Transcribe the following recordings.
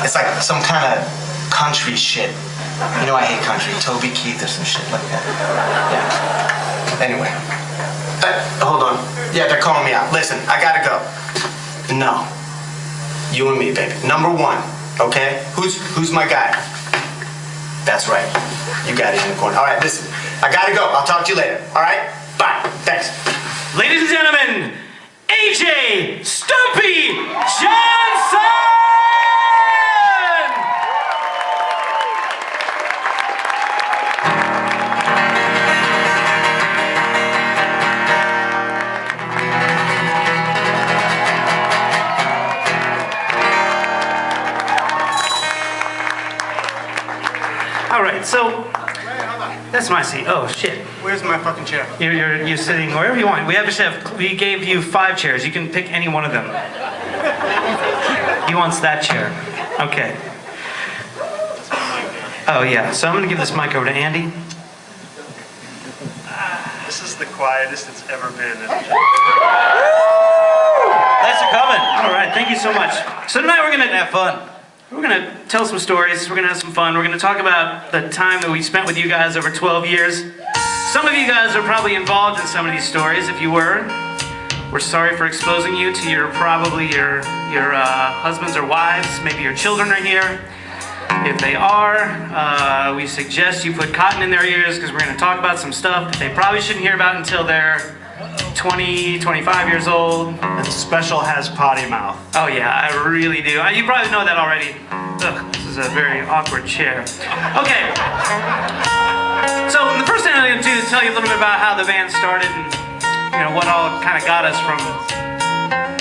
It's like some kind of country shit. You know I hate country. Toby Keith or some shit like that. Yeah. Anyway. Hold on. Yeah, they're calling me out. Listen, I gotta go. No. You and me, baby. Number one, okay? Who's my guy? That's right. You got it in the corner. All right, listen. I gotta go. I'll talk to you later. All right? Bye. Thanks. Ladies and gentlemen, AJ Stumpy Johnson! All right, so that's my seat. Oh shit! Where's my fucking chair? You're sitting wherever you want. We gave you 5 chairs. You can pick any one of them. He wants that chair. Okay. Oh yeah. So I'm gonna give this mic over to Andy. This is the quietest it's ever been. Thanks for coming. All right. Thank you so much. So tonight we're gonna have fun. We're going to tell some stories, we're going to have some fun, we're going to talk about the time that we spent with you guys over 12 years. Some of you guys are probably involved in some of these stories. If you were, we're sorry for exposing you to your husbands or wives. Maybe your children are here. If they are, we suggest you put cotton in their ears because we're going to talk about some stuff that they probably shouldn't hear about until they're 20, 25 years old. And Special has potty mouth. Oh yeah, I really do. You probably know that already. Ugh, this is a very awkward chair. Okay. So the first thing I'm going to do is tell you a little bit about how the band started and what all kind of got us from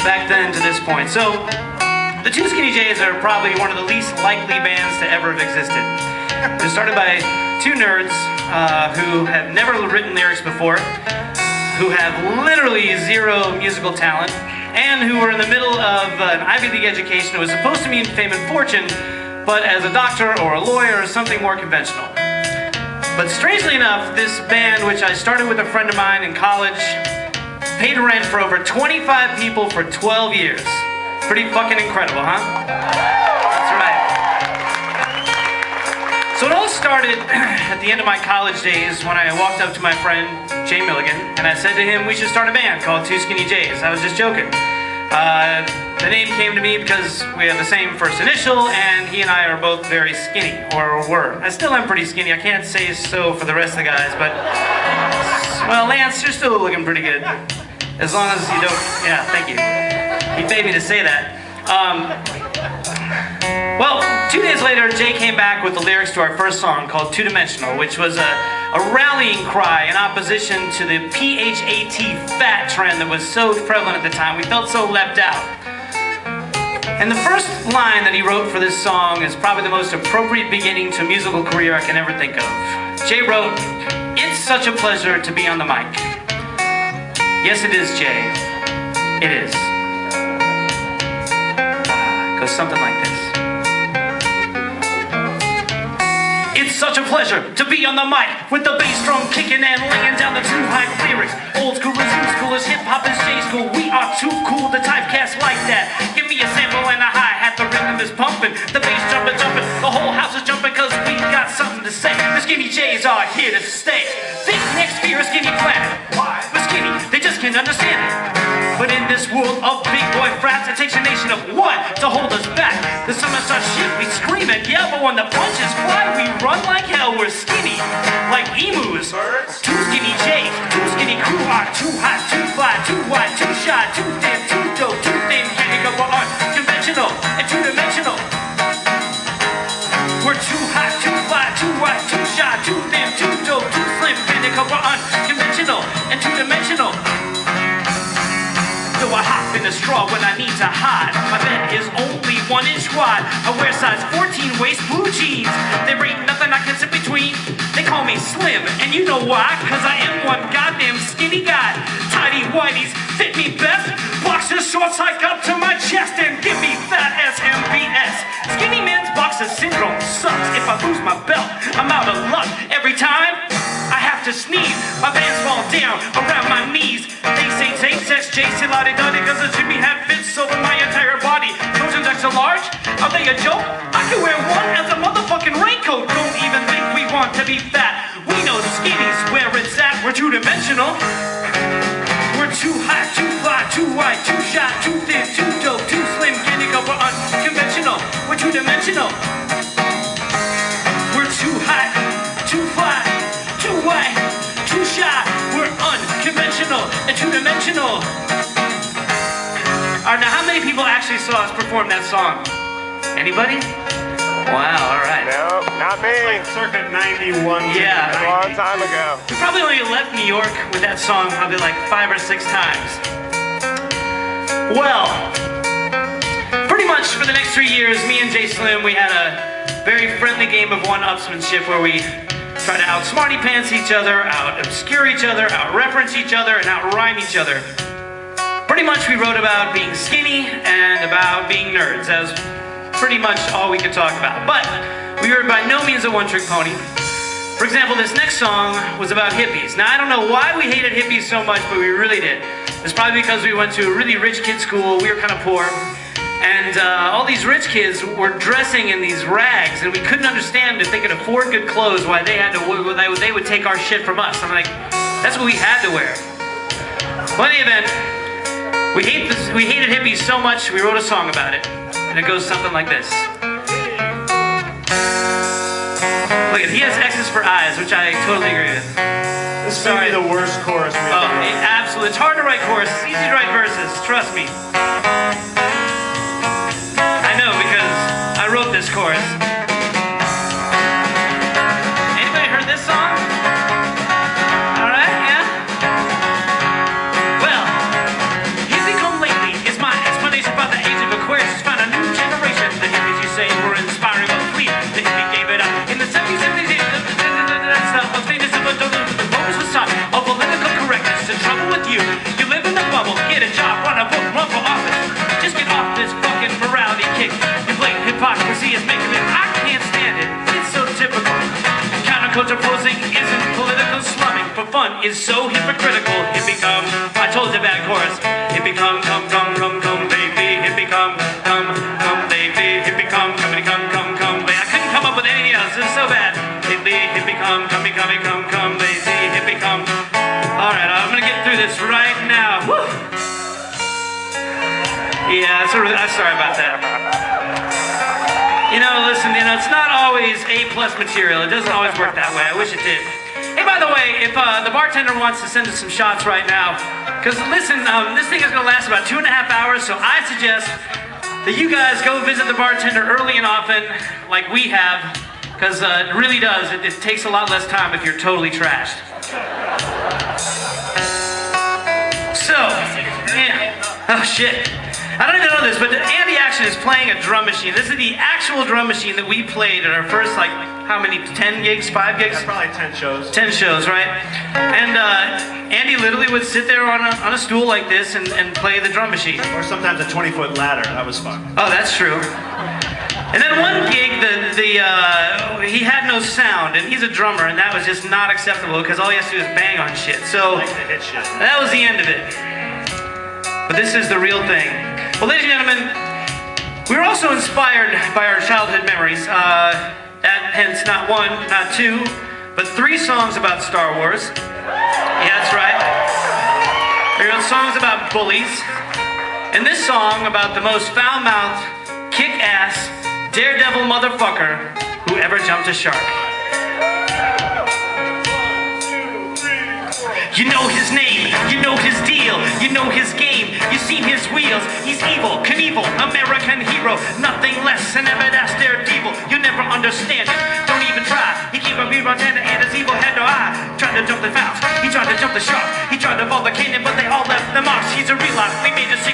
back then to this point. So the two Skinnee J's are probably one of the least likely bands to ever have existed. It was started by 2 nerds who have never written lyrics before, who have literally 0 musical talent, and who were in the middle of an Ivy League education that was supposed to mean fame and fortune, but as a doctor or a lawyer or something more conventional. But strangely enough, this band, which I started with a friend of mine in college, paid rent for over 25 people for 12 years. Pretty fucking incredible, huh? That's right. So it all started at the end of my college days when I walked up to my friend Jay Milligan and I said to him, we should start a band called Two Skinnee J's. I was just joking. The name came to me because we have the same first initial and he and I are both very skinny, or were. I still am pretty skinny. I can't say so for the rest of the guys, but well, Lance, you're still looking pretty good. As long as you don't, yeah, thank you. He paid me to say that. Well, 2 days later, Jay came back with the lyrics to our first song called Two Dimensional, which was a rallying cry in opposition to the PHAT fat trend that was so prevalent at the time. We felt so left out. And the first line that he wrote for this song is probably the most appropriate beginning to a musical career I can ever think of. Jay wrote, "It's such a pleasure to be on the mic." Yes, it is, Jay. It is. It goes something like this. It's such a pleasure to be on the mic with the bass drum kicking and laying down the true hype lyrics. Old schoolers, new schoolers, hip hop is J school. We are too cool to typecast like that. Give me a sample and a hi-hat, the rhythm is pumping, the bass jumping, the whole house is jumping cause we got something to say. The Skinnee J's are here to stay. Think next fear a skinny planet. Why? We're skinny, they just can't understand it. But in this world of big boy frats, it takes a nation of one to hold us back. The summer starts shit, we scream and yell, but when the punches fly, we run like hell. We're skinny, like emus. Two Skinnee J's, two skinny crew are too hot, too fly, too wide, too shy, too thin, too dope, too thin. Can't make up our art, conventional and two-dimensional. We're too hot, too fly, too wide, too shy, too thin, too dope, too slim. Can't make up our art, conventional and two-dimensional. So I hop in the straw when I need to hide. My bed is only 1 inch wide. I wear size 14 waist blue jeans. There ain't nothing I can sit between. They call me slim, and you know why? Cause I am one goddamn skinny guy. Tidy whities fit me best. Boxer shorts hike up to my chest and give me fat SMBS. Skinny man's boxer syndrome sucks. If I lose my belt, I'm out of luck. Every time I have to sneeze, my pants fall down around my knees. They say sex, J.C. Lottie Dottie, cause the Jimmy hat fits over my entire body. Trojan's extra large? Are they a joke? I You wear one as a motherfucking raincoat. Don't even think we want to be fat. We know skinny's where it's at. We're two-dimensional. We're too hot, too fly, too white, too shot, too thin, too dope, too slim. Guinea go, we're unconventional. We're two-dimensional. We're too hot, too fly, too white, too shy. We're unconventional and two-dimensional. Alright, now how many people actually saw us perform that song? Anybody? Wow, alright. No, not me. Circa 91. Yeah. A long time ago. We probably only left New York with that song probably like 5 or 6 times. Well, pretty much for the next 3 years, me and Jay Slim, we had a very friendly game of one-upsmanship where we try to out-smarty pants each other, out-obscure each other, out-reference each other, and out-rhyme each other. Pretty much we wrote about being skinny and about being nerds. That was pretty much all we could talk about. But we were by no means a one-trick pony. For example, this next song was about hippies. Now, I don't know why we hated hippies so much, but we really did. It's probably because we went to a really rich kid school. We were kind of poor. And all these rich kids were dressing in these rags, and we couldn't understand if they could afford good clothes, why they had to, they would take our shit from us. I'm like, that's what we had to wear. Well, in any event, we hated hippies so much, we wrote a song about it. And it goes something like this. Look at, he has X's for eyes, which I totally agree with. This may be the worst chorus we ever wrote. Absolutely. It's hard to write choruses. It's easy to write verses. Trust me. I know, because I wrote this chorus. Anybody heard this song? All right, yeah? Well, hippie come lately is my explanation about the age of Aquarius. It's found a new generation. The hippies you say were inspiring but fleet. The hippie gave it up in the 70s, 70s, 80s. That's the most famous of the focus was taught of political correctness. The trouble with you, you live in a bubble, get a job, run a book, run for office. Just get off this fucking morality kick. Your blatant hypocrisy is making me, I can't stand it. It's so typical. Counterculture posing isn't political slumming. For fun is so hypocritical. Hippie come, I told you bad chorus. Hippie come, baby. Hippie come, baby. Hippie come, baby. I couldn't come up with anything else. It's so bad. Hippie come, baby. Hippie come. All right, I'm gonna get through this right now. Woo! Yeah, I'm sorry about that. You know, listen, it's not always A+ material. It doesn't always work that way. I wish it did. Hey, by the way, if the bartender wants to send us some shots right now, because listen, this thing is going to last about 2.5 hours, so I suggest that you guys go visit the bartender early and often, like we have, because it really does. It takes a lot less time if you're totally trashed. So, yeah. Oh, shit. I don't even know this, but Andy actually is playing a drum machine. This is the actual drum machine that we played at our first, like, how many, 10 gigs, 5 gigs? Yeah, probably 10 shows. 10 shows, right? And Andy literally would sit there on a stool like this and play the drum machine. Or sometimes a 20-foot ladder. That was fun. Oh, that's true. And then one gig, he had no sound, and he's a drummer, and that was just not acceptable because all he has to do is bang on shit. So I like to hit shit. that was the end of it. But this is the real thing. Well, ladies and gentlemen, we were also inspired by our childhood memories. Hence, not 1, not 2, but 3 songs about Star Wars. Yeah, that's right. We wrote songs about bullies, and this song about the most foul-mouthed, kick-ass, daredevil motherfucker who ever jumped a shark. You know his name, you know his deal, you know his game, you've seen his wheels, he's evil, Knievel, American hero, nothing less than ever-that's Daredevil, you'll never understand it, don't even try, he keep a beer bartender and his evil had no eye, tried to jump the fouls, he tried to jump the shark, he tried to fall the canyon, but they all left the marks, he's a real life, we made a 6